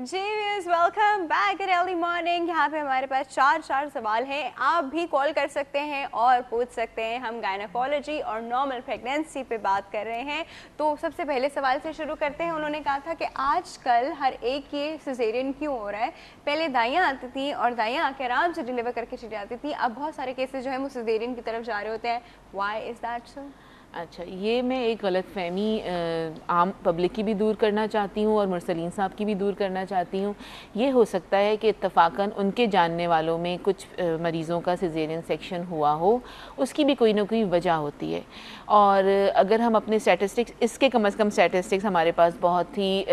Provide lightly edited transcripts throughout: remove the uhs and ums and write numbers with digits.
Ji viewers, welcome back at early morning. यहाँ पे हमारे पास चार सवाल हैं। आप भी कॉल कर सकते हैं और पूछ सकते हैं। हम गायनेकोलॉजी और नॉर्मल प्रेगनेंसी पे बात कर रहे हैं। तो सबसे पहले सवाल से शुरू करते हैं। उन्होंने कहा था कि आजकल हर एक ये सिजेरियन क्यों हो रहा है। पहले दाइयाँ आती थी और दाइयाँ आके आराम से डिलीवर करके चली जाती थी। अब बहुत सारे केसेस जो है वो सिजेरियन की तरफ जा रहे होते हैं। Why is that so? अच्छा, ये मैं एक गलतफ़हमी आम पब्लिक की भी दूर करना चाहती हूँ और मुरसलीन साहब की भी दूर करना चाहती हूँ। ये हो सकता है कि इत्तफ़ाक़न उनके जानने वालों में कुछ मरीज़ों का सिजेरियन सेक्शन हुआ हो, उसकी भी कोई ना कोई वजह होती है। और अगर हम अपने स्टैटिस्टिक्स, इसके कम से कम स्टैटिस्टिक्स हमारे पास बहुत ही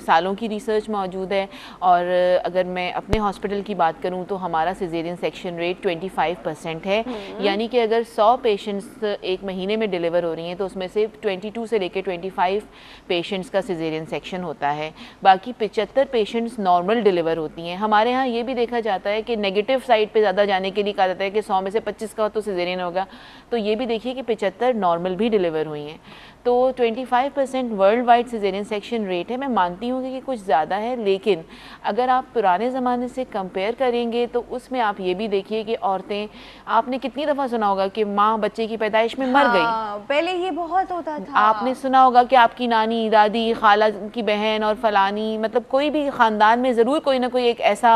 सालों की रिसर्च मौजूद है। और अगर मैं अपने हॉस्पिटल की बात करूँ तो हमारा सिजेरियन सेक्शन रेट 25% है। यानी कि अगर 100 पेशेंट्स एक महीने में डिलीवर हो रही हैं तो उसमें से 22 से लेकर 25 पेशेंट्स का सिजेरियन सेक्शन होता है। बाकी 75 पेशेंट्स नॉर्मल डिलीवर होती हैं। हमारे यहाँ ये भी देखा जाता है कि नेगेटिव साइड पे ज़्यादा जाने के लिए कहा जाता है कि 100 में से 25 का तो सिजेरियन होगा। तो ये भी देखिए कि 75 नॉर्मल भी डिलीवर हुई हैं। तो 25% world wide caesarean section rate है। मैं मानती हूँ कि कुछ ज़्यादा है, लेकिन अगर आप पुराने ज़माने से कंपेयर करेंगे तो उसमें आप ये भी देखिए कि औरतें, आपने कितनी दफ़ा सुना होगा कि माँ बच्चे की पैदाइश में मर गई। पहले ये बहुत होता था। आपने सुना होगा कि आपकी नानी, दादी, खाला की बहन और फलानी, मतलब कोई भी ख़ानदान में ज़रूर कोई ना कोई एक ऐसा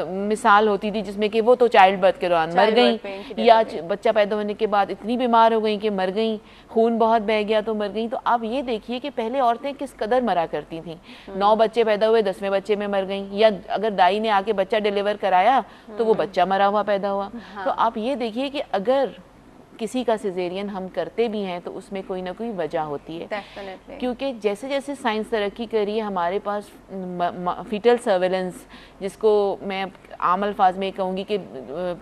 मिसाल होती थी जिसमें कि वो तो चाइल्ड बर्थ के दौरान मर गई, या बच्चा पैदा होने के बाद इतनी बीमार हो गई कि मर गई, खून बहुत बह गया तो मर गई। तो आप ये देखिए कि पहले औरतें किस कदर मरा करती थीं। 9 बच्चे पैदा हुए, 10वें बच्चे में मर गई, या अगर दाई ने आके बच्चा डिलीवर कराया तो वो बच्चा मरा हुआ पैदा हुआ। तो आप ये देखिए कि अगर किसी का सिजेरियन हम करते भी हैं तो उसमें कोई ना कोई वजह होती है। Definitely. क्योंकि जैसे जैसे साइंस तरक्की कर रही है, हमारे पास फीटल सर्वेलेंस, जिसको मैं आम अल्फाज में कहूँगी कि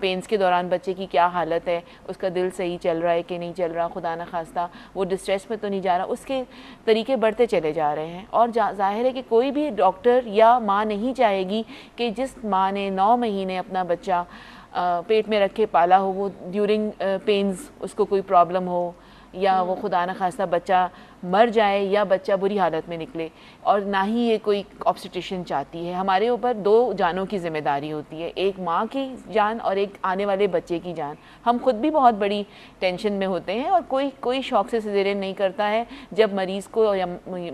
पेंस के दौरान बच्चे की क्या हालत है, उसका दिल सही चल रहा है कि नहीं चल रहा, खुदा न खास्ता वो डिस्ट्रेस में तो नहीं जा रहा, उसके तरीके बढ़ते चले जा रहे हैं। और जाहिर है कि कोई भी डॉक्टर या माँ नहीं चाहेगी कि जिस माँ ने 9 महीने अपना बच्चा पेट में रख के पाला हो, वो ड्यूरिंग पेन्स उसको कोई प्रॉब्लम हो, या वो खुदा न खास्ता बच्चा मर जाए या बच्चा बुरी हालत में निकले। और ना ही ये कोई ऑब्स्टेट्रिशियन चाहती है। हमारे ऊपर 2 जानों की जिम्मेदारी होती है, एक माँ की जान और एक आने वाले बच्चे की जान। हम खुद भी बहुत बड़ी टेंशन में होते हैं और कोई शौक से सिजेरियन नहीं करता है। जब मरीज़ को या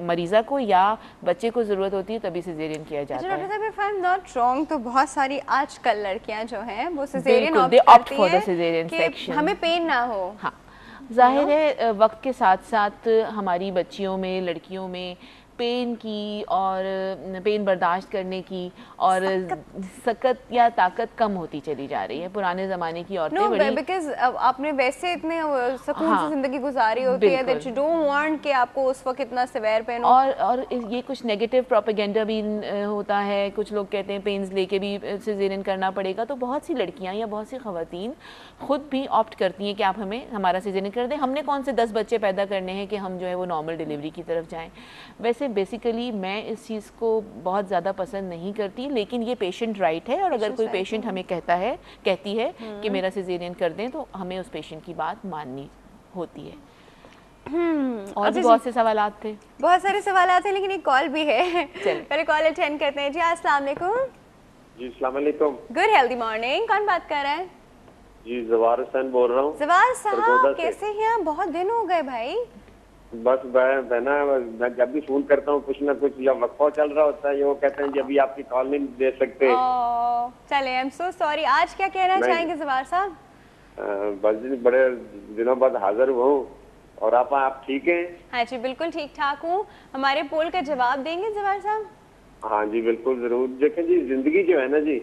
मरीज़ा को या बच्चे को ज़रूरत होती है तभी सिजेरियन किया जाता है। डॉक्टर साहब, if I am not wrong तो बहुत सारी आजकल लड़कियां जो हैं वो सिजेरियन ऑप्ट करती हैं कि हमें पेन ना हो। हाँ, जाहिर है वक्त के साथ साथ हमारी बच्चियों में, लड़कियों में पेन की और पेन बर्दाश्त करने की और सकत या ताकत कम होती चली जा रही है। पुराने ज़माने की औरतें बड़ी, बिकॉज आपने वैसे इतने सुकून से जिंदगी गुजारी होती है दैट यू डोंट वांट कि आपको उस वक्त इतना सिवियर पेन हो। और ये कुछ नेगेटिव प्रोपेगेंडा भी होता है। कुछ लोग कहते हैं पेन्स लेके भी सिजेरियन करना पड़ेगा। तो बहुत सी लड़कियां या बहुत सी ख़वातीन खुद भी ऑप्ट करती हैं कि आप हमारा सिजेरियन कर दें, हमने कौन से 10 बच्चे पैदा करने हैं कि हम जो है वो नॉर्मल डिलीवरी की तरफ जाएँ। वैसे बेसिकली मैं इस चीज़ को बहुत ज़्यादा पसंद नहीं करती, लेकिन ये पेशेंट राइट है। और अगर कोई पेशेंट हमें कहती है कि मेरा सिजेरियन कर दें तो हमें उस पेशेंट की बात माननी होती है। और भी बहुत से सवालात थे, बहुत सारे सवालात हैं, लेकिन एक कॉल भी है। पहले कॉल अटेंड करते हैं। जी अस्सलाम वालेकुम। जी अस्सलाम वालेकुम। Good healthy morning. कौन बात कर रहा है? जी जवार हुसैन बोल रहा हूँ। जवार साहब, कैसे हैं? बहुत दिन हो गए भाई। बस मैं जब भी फोन करता हूँ कुछ ना कुछ या वक्फा चल रहा होता है, ये वो कहते हैं कि अभी आपकी कॉल नहीं दे सकते। चले, आई एम सो सॉरी। आज क्या कहना चाहेंगे जवार साहब? बस बड़े दिनों बाद हाजिर हुआ हूँ। और आप ठीक हैं? हाँ जी, बिल्कुल ठीक ठाक हूँ। हमारे पोल का जवाब देंगे जवार साहब? हाँ जी बिल्कुल जरूर। देखें जी, जिंदगी जो है ना जी,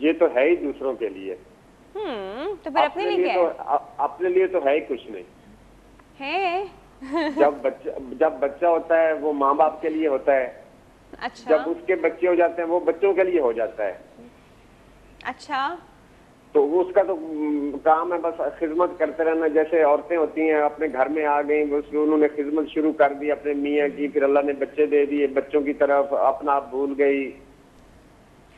ये तो है ही दूसरों के लिए। तो फिर अपने लिए क्या है? अपने लिए तो है ही कुछ नहीं है। जब बच्चा होता है वो माँ बाप के लिए होता है। अच्छा। जब उसके बच्चे हो जाते हैं वो बच्चों के लिए हो जाता है। अच्छा। तो उसका तो काम है बस खिदमत करते रहना। जैसे औरतें होती हैं, अपने घर में आ गई, बस उन्होंने खिदमत शुरू कर दी अपने मियाँ की, फिर अल्लाह ने बच्चे दे दिए, बच्चों की तरफ अपना आप भूल गई।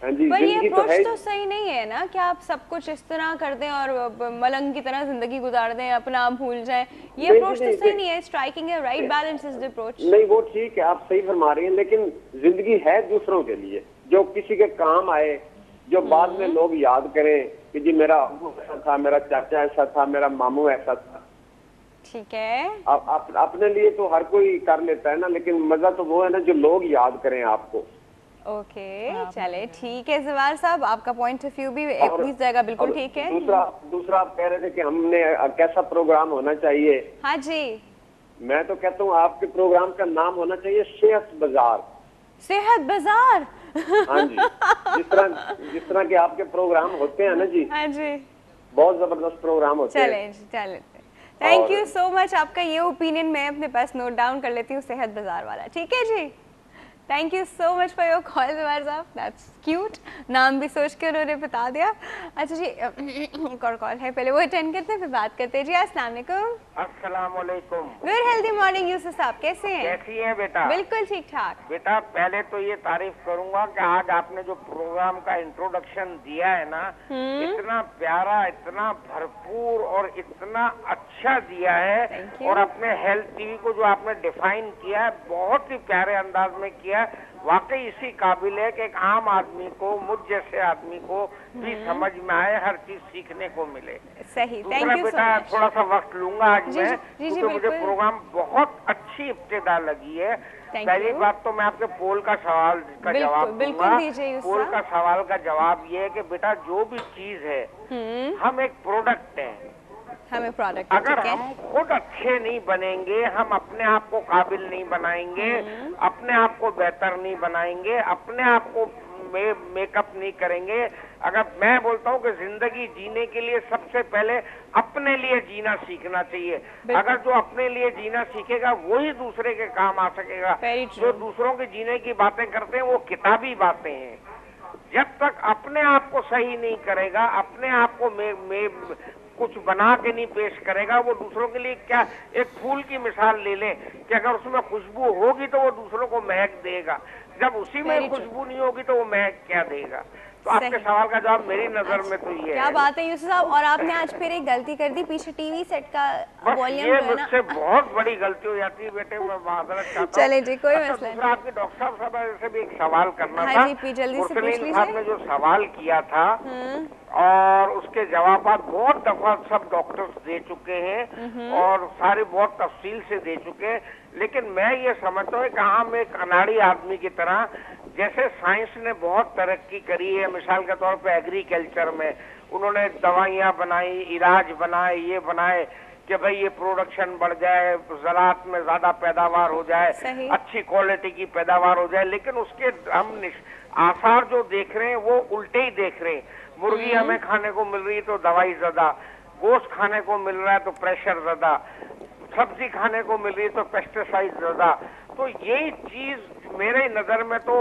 हाँ जी, पर ये जिंदगी तो अप्रोच है। तो सही नहीं है ना कि आप सब कुछ इस तरह कर दें और मलंग की तरह जिंदगी गुजार दें, अपना आप भूल जाएं। ये नहीं अप्रोच जी, तो सही नहीं, नहीं है। स्ट्राइकिंग है right balance is the approach. नहीं वो ठीक है, आप सही फरमा रही हैं, लेकिन जिंदगी है दूसरों के लिए, जो किसी के काम आए, जो बाद में लोग याद करें कि जी मेरा अबू ऐसा था, मेरा चाचा ऐसा था, मेरा मामू ऐसा था। ठीक है, आप अपने लिए तो हर कोई कर लेता है ना, लेकिन मजा तो वो है ना जो लोग याद करें आपको। ओके चले ठीक है जवार साहब, आपका पॉइंट ऑफ व्यू भी और- इस जगह बिल्कुल और ठीक है। दूसरा आप कह रहे थे कि हमने कैसा प्रोग्राम होना चाहिए। हाँ जी, मैं तो कहता हूँ आपके प्रोग्राम का नाम होना चाहिए सेहत बाजार। सेहत बाजार। हाँ जी, जिस तरह के आपके प्रोग्राम होते हैं ना जी, हाँ जी, बहुत जबरदस्त प्रोग्राम होते हैं। चले चले, थैंक यू सो मच। आपका ये ओपिनियन मैं अपने पास नोट डाउन कर लेती हूँ, सेहत बाजार वाला। ठीक है जी, thank you so much for your call Jawar साहब, दैट्स क्यूट। नाम भी सोच के उन्होंने बता दिया। अच्छा जी, एक और कॉल है, पहले वो अटेंड करते हैं फिर बात करते हैं जी। अस्सलाम वालेकुम। अस्सलाम वालेकुम। वेरी हेल्दी मॉर्निंग यूसुफ साहब, कैसे हैं? कैसी है बेटा? बिल्कुल ठीक ठाक। बेटा पहले तो ये तारीफ करूंगा कि आज आपने जो प्रोग्राम का इंट्रोडक्शन दिया है ना, इतना प्यारा, इतना भरपूर और इतना अच्छा दिया है। Thank you. और अपने हेल्थ टीवी को जो आपने डिफाइन किया है, बहुत ही प्यारे अंदाज में किया है। वाकई इसी काबिल है कि एक आम आदमी को, मुझ जैसे आदमी को भी समझ में आए, हर चीज सीखने को मिले। सही, दूसरा थैंक यू सो बेटा मच। थोड़ा सा वक्त लूंगा आज जी, मैं, जी, जी, क्योंकि मुझे बिल्कुल। प्रोग्राम बहुत अच्छी इब्तिदा लगी है। Thank पहली you. बात तो मैं आपके पोल का सवाल का बिल्कुल, जवाब बिल्कुल दूंगा। दीजिए यूसुफ पोल साहब। का सवाल का जवाब ये है कि बेटा जो भी चीज है, हम एक प्रोडक्ट हैं। हमें प्रोडक्ट अगर ठीक है। हम खुद अच्छे नहीं बनेंगे, हम अपने आप को काबिल नहीं बनाएंगे, अपने आप को बेहतर नहीं बनाएंगे, अपने आप को मेकअप नहीं करेंगे। अगर मैं बोलता हूँ कि जिंदगी जीने के लिए सबसे पहले अपने लिए जीना सीखना चाहिए। अगर जो अपने लिए जीना सीखेगा वही दूसरे के काम आ सकेगा। Very true. जो दूसरों के जीने की बातें करते हैं वो किताबी बातें हैं। जब तक अपने आप को सही नहीं करेगा, अपने आप को कुछ बना के नहीं पेश करेगा, वो दूसरों के लिए क्या, एक फूल की मिसाल ले लें कि अगर उसमें खुशबू होगी तो वो दूसरों को महक देगा, जब उसी में Very true. खुशबू नहीं होगी तो वो महक क्या देगा। तो आपके सही। सवाल का जवाब मेरी नजर में तो ये क्या है। बात है यूसुफ साहब, और आपने आज फिर एक गलती कर दी, पीछे टीवी सेट का बस वॉल्यूम ये जो है ना। मुझसे बहुत बड़ी गलती हो जाती है बेटे, मैं माजरत चाहता हूँ। चलें जी, कोई अच्छा, मसला दूसरा आपके डॉक्टर साहब से भी एक सवाल करना हाँ था। जी, जल्दी से पूछ मुरसलीन लीजिए। साहब ने जो सवाल किया था और उसके जवाब बहुत दफा सब डॉक्टर्स दे चुके हैं और सारे बहुत तफसील से दे चुके हैं, लेकिन मैं ये समझता हूँ कि हम एक अनाड़ी आदमी की तरह, जैसे साइंस ने बहुत तरक्की करी है, मिसाल के तौर पे एग्रीकल्चर में उन्होंने दवाइयाँ बनाई, इलाज बनाए, ये बनाए कि भाई ये प्रोडक्शन बढ़ जाए, ज़राअत में ज्यादा पैदावार हो जाए, सही। अच्छी क्वालिटी की पैदावार हो जाए, लेकिन उसके हम आसार जो देख रहे हैं वो उल्टे ही देख रहे हैं। मुर्गी हमें खाने को मिल रही है तो दवाई ज्यादा, गोश्त खाने को मिल रहा है तो प्रेशर ज्यादा, सब्जी खाने को मिल रही है तो पेस्टिसाइड ज्यादा। तो यही चीज मेरे नजर में तो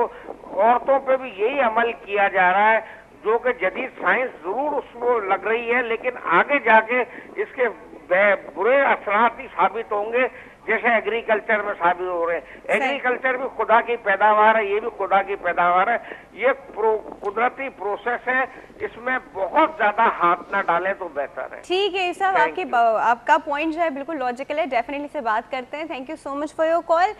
औरतों पे भी यही अमल किया जा रहा है, जो कि जदीद साइंस जरूर उसको लग रही है, लेकिन आगे जाके इसके बुरे असरात ही साबित होंगे, जैसे एग्रीकल्चर में साबित हो रहे हैं। एग्रीकल्चर भी खुदा की पैदावार है, ये भी खुदा की पैदावार है, ये कुदरती प्रोसेस है, इसमें बहुत ज्यादा हाथ ना डालें तो बेहतर है। ठीक है यूसुफ, आपका पॉइंट जो है बिल्कुल लॉजिकल है, डेफिनेटली से बात करते हैं। Thank you so much for your call.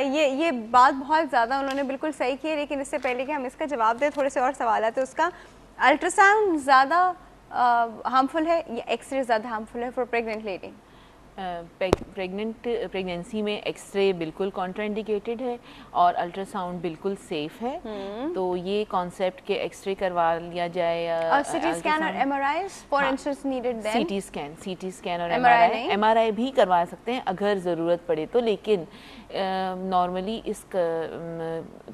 ये बात बहुत ज़्यादा उन्होंने बिल्कुल सही की है, लेकिन इससे पहले कि हम इसका जवाब दें, थोड़े से और सवाल आते हैं। उसका अल्ट्रासाउंड ज़्यादा हार्मफुल है या एक्सरे ज़्यादा हार्मफुल है फॉर प्रेग्नेंट लेडी? प्रेगनेंसी में एक्सरे बिल्कुल कॉन्ट्राइंडिकेटेड है और अल्ट्रासाउंड बिल्कुल सेफ है। तो ये कॉन्सेप्ट के एक्सरे करवा लिया जाए या सिटी स्कैन और MRI for instance needed then? CT scan और एमआरआई भी करवा सकते हैं अगर ज़रूरत पड़े तो, लेकिन नॉर्मली इस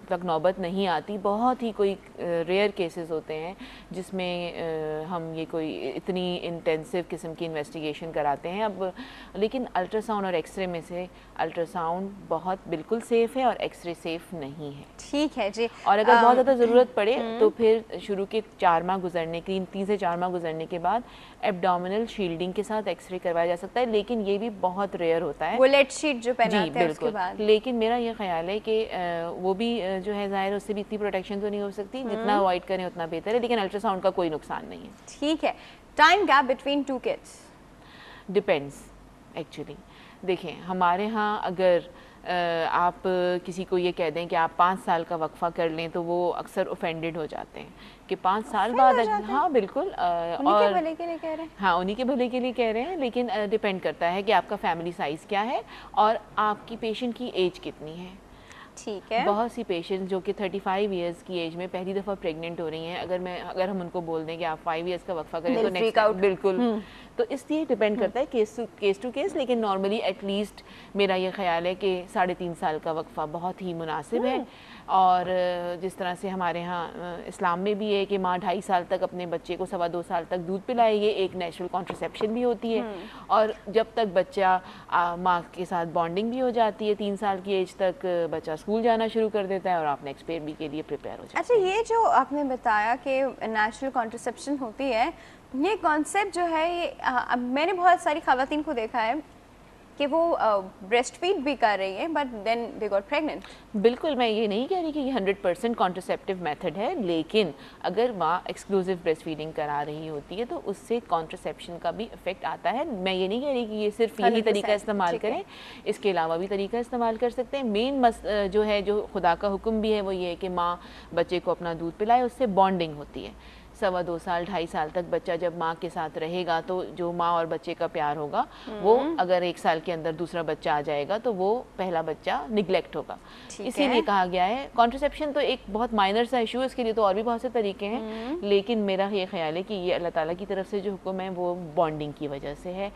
तक नौबत नहीं आती। बहुत ही कोई रेयर केसेस होते हैं जिसमें हम ये कोई इतनी इंटेंसिव किस्म की इन्वेस्टिगेशन कराते हैं। अब लेकिन अल्ट्रासाउंड और एक्सरे में से अल्ट्रासाउंड बहुत बिल्कुल सेफ़ है और एक्सरे सेफ नहीं है। ठीक है जी। और अगर बहुत ज़्यादा ज़रूरत पड़े तो फिर शुरू के 4 माह गुजरने के 3 से 4 माह गुजरने के बाद एब्डोमिनल शील्डिंग के साथ एक्सरे करवाया जा सकता है, लेकिन ये भी बहुत रेयर होता है। बुलेट शीट जो पहनाते हैं उसके बाद। बाद। लेकिन मेरा ये ख्याल है कि वो भी जो है ज़ाहिर है उससे भी इतनी प्रोटेक्शन तो नहीं हो सकती, जितना अवॉइड करें उतना बेहतर है, लेकिन अल्ट्रासाउंड का कोई नुकसान नहीं है। ठीक है, time gap between two kids depends actually. देखें हमारे यहाँ अगर आप किसी को ये कह दें कि आप 5 साल का वक्फा कर लें तो वो अक्सर ऑफेंडेड हो जाते हैं कि 5 साल बाद। हाँ बिल्कुल, उन्हीं के भले के लिए कह रहे हैं। हाँ उन्हीं के भले के लिए कह रहे हैं, लेकिन डिपेंड करता है कि आपका फैमिली साइज़ क्या है और आपकी पेशेंट की एज कितनी है। ठीक है, बहुत सी पेशेंट्स जो कि 35 इयर्स की एज में पहली दफ़ा प्रेग्नेंट हो रही हैं, अगर हम उनको बोल दें कि आप 5 इयर्स का वक्फा करें तो नेक्स्ट बिल्कुल। तो इसलिए डिपेंड करता है केस टू केस, लेकिन नॉर्मली एटलीस्ट मेरा ये ख्याल है कि 3.5 साल का वक्फा बहुत ही मुनासिब है। और जिस तरह से हमारे यहाँ इस्लाम में भी है कि माँ 2.5 साल तक अपने बच्चे को 2.25 साल तक दूध पिलाए, ये एक नेचुरल कॉन्ट्रसेप्शन भी होती है। और जब तक बच्चा माँ के साथ बॉन्डिंग भी हो जाती है, 3 साल की एज तक बच्चा स्कूल जाना शुरू कर देता है और आप नेक्स्ट बेबी के लिए प्रिपेयर हो जाते हैं। अच्छा, ये जो आपने बताया कि नेचुरल कॉन्ट्रसेप्शन होती है, ये कॉन्सेप्ट जो है ये मैंने बहुत सारी ख़वातीन को देखा है कि वो ब्रेस्ट फीड भी कर रही हैं but then they got pregnant. बिल्कुल, मैं ये नहीं कह रही कि ये 100% कॉन्ट्रसेप्टिव मेथड है, लेकिन अगर माँ एक्सक्लूसिव ब्रेस्ट फीडिंग करा रही होती है तो उससे कॉन्ट्रसेप्शन का भी इफेक्ट आता है। मैं ये नहीं कह रही कि ये सिर्फ यही तरीका इस्तेमाल करें, इसके अलावा भी तरीका इस्तेमाल कर सकते हैं। मेन जो है, जो खुदा का हुक्म भी है, वो ये है कि माँ बच्चे को अपना दूध पिलाए, उससे बॉन्डिंग होती है। 2.25 साल 2.5 साल तक बच्चा जब माँ के साथ रहेगा तो जो माँ और बच्चे का प्यार होगा वो अगर 1 साल के अंदर दूसरा बच्चा आ जाएगा तो वो पहला बच्चा निगलेक्ट होगा। इसीलिए कहा गया है, कॉन्ट्रसेप्शन तो एक बहुत माइनर सा इशू है, इसके लिए तो और भी बहुत से तरीके हैं, लेकिन मेरा ये ख्याल है कि ये अल्लाह ताला की तरफ से जो हुक्म है वो बॉन्डिंग की वजह से है।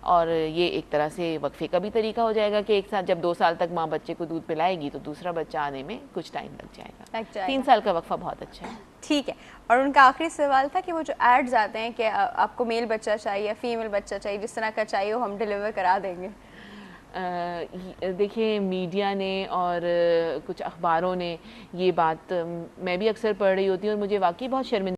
और ये एक तरह से वक्फे का भी तरीका हो जाएगा कि एक साथ जब 2 साल तक माँ बच्चे को दूध पिलाएगी तो दूसरा बच्चा आने में कुछ टाइम लग जाएगा। 3 साल का वक्फा बहुत अच्छा है। ठीक है, और उनका आखिरी सवाल था कि वो जो एड्स आते हैं कि आपको मेल बच्चा चाहिए या फीमेल बच्चा चाहिए, जिस तरह का चाहिए वो हम डिलीवर करा देंगे। देखिए मीडिया ने और कुछ अखबारों ने ये बात मैं भी अक्सर पढ़ रही होती हूँ और मुझे वाकई बहुत शर्मिंदा